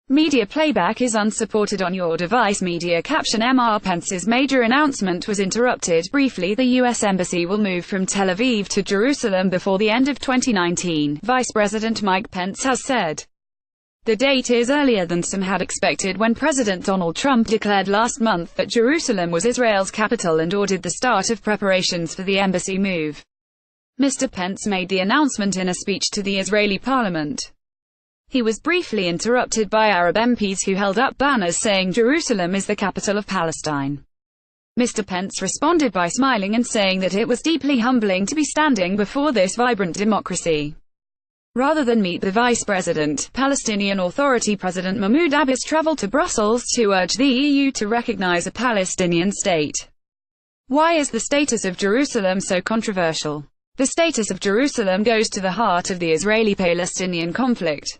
Media playback is unsupported on your device. Media caption: Mr. Pence's major announcement was interrupted briefly. The U.S. Embassy will move from Tel Aviv to Jerusalem before the end of 2019, Vice President Mike Pence has said. The date is earlier than some had expected when President Donald Trump declared last month that Jerusalem was Israel's capital and ordered the start of preparations for the embassy move. Mr. Pence made the announcement in a speech to the Israeli parliament. He was briefly interrupted by Arab MPs who held up banners saying Jerusalem is the capital of Palestine. Mr. Pence responded by smiling and saying that it was deeply humbling to be standing before this vibrant democracy. Rather than meet the vice president, Palestinian Authority President Mahmoud Abbas traveled to Brussels to urge the EU to recognize a Palestinian state. Why is the status of Jerusalem so controversial? The status of Jerusalem goes to the heart of the Israeli-Palestinian conflict.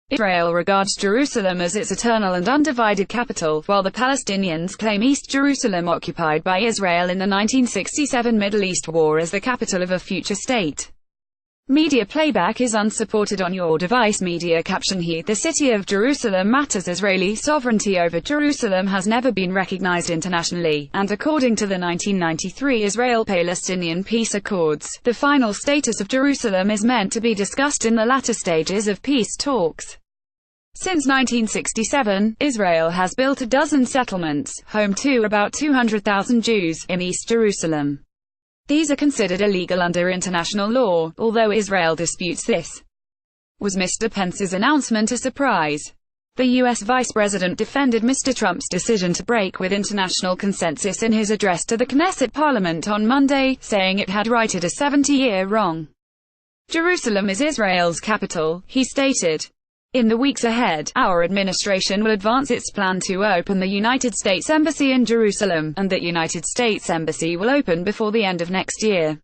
Israel regards Jerusalem as its eternal and undivided capital, while the Palestinians claim East Jerusalem, occupied by Israel in the 1967 Middle East War, as the capital of a future state. Media playback is unsupported on your device. Media caption: The city of Jerusalem matters. Israeli sovereignty over Jerusalem has never been recognized internationally, and according to the 1993 Israel-Palestinian peace accords, the final status of Jerusalem is meant to be discussed in the latter stages of peace talks. Since 1967, Israel has built a dozen settlements, home to about 200,000 Jews, in East Jerusalem. These are considered illegal under international law, although Israel disputes this. Was Mr. Pence's announcement a surprise? The U.S. Vice President defended Mr. Trump's decision to break with international consensus in his address to the Knesset Parliament on Monday, saying it had righted a 70-year wrong. Jerusalem is Israel's capital, he stated. In the weeks ahead, our administration will advance its plan to open the United States Embassy in Jerusalem, and that United States Embassy will open before the end of next year.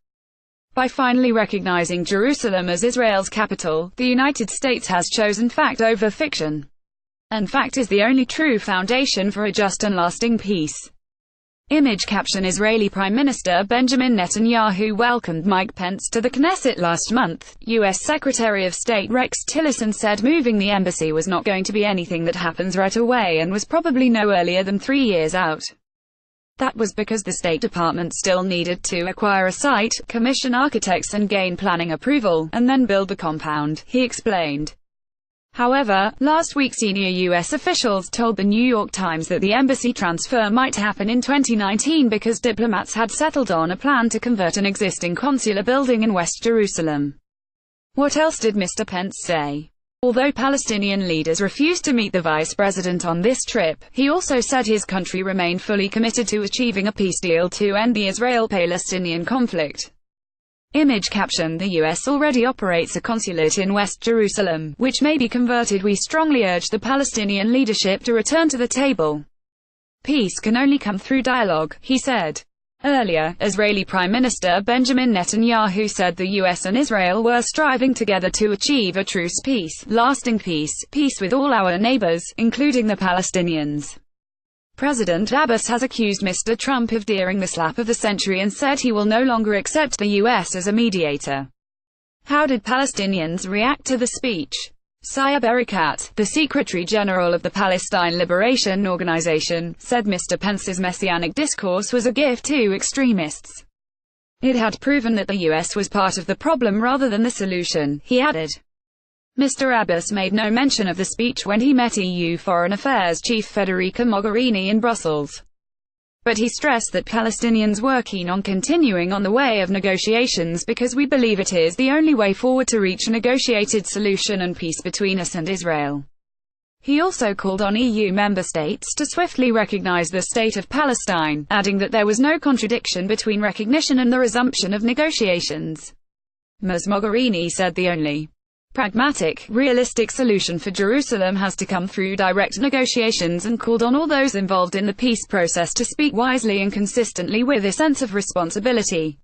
By finally recognizing Jerusalem as Israel's capital, the United States has chosen fact over fiction. And fact is the only true foundation for a just and lasting peace. Image caption: Israeli Prime Minister Benjamin Netanyahu welcomed Mike Pence to the Knesset last month. U.S. Secretary of State Rex Tillerson said moving the embassy was not going to be anything that happens right away and was probably no earlier than 3 years out. That was because the State Department still needed to acquire a site, commission architects and gain planning approval, and then build the compound, he explained. However, last week senior U.S. officials told the New York Times that the embassy transfer might happen in 2019 because diplomats had settled on a plan to convert an existing consular building in West Jerusalem. What else did Mr. Pence say? Although Palestinian leaders refused to meet the vice president on this trip, he also said his country remained fully committed to achieving a peace deal to end the Israel-Palestinian conflict. Image caption: The U.S. already operates a consulate in West Jerusalem, which may be converted. We strongly urge the Palestinian leadership to return to the table. Peace can only come through dialogue, he said. Earlier, Israeli Prime Minister Benjamin Netanyahu said the U.S. and Israel were striving together to achieve a truce peace, lasting peace, peace with all our neighbors, including the Palestinians. President Abbas has accused Mr. Trump of daring the slap of the century and said he will no longer accept the U.S. as a mediator. How did Palestinians react to the speech? Saeb Erekat, the Secretary General of the Palestine Liberation Organization, said Mr. Pence's messianic discourse was a gift to extremists. It had proven that the U.S. was part of the problem rather than the solution, he added. Mr. Abbas made no mention of the speech when he met EU Foreign Affairs Chief Federica Mogherini in Brussels. But he stressed that Palestinians were keen on continuing on the way of negotiations because we believe it is the only way forward to reach a negotiated solution and peace between us and Israel. He also called on EU member states to swiftly recognize the state of Palestine, adding that there was no contradiction between recognition and the resumption of negotiations. Ms. Mogherini said the only pragmatic, realistic solution for Jerusalem has to come through direct negotiations and called on all those involved in the peace process to speak wisely and consistently with a sense of responsibility.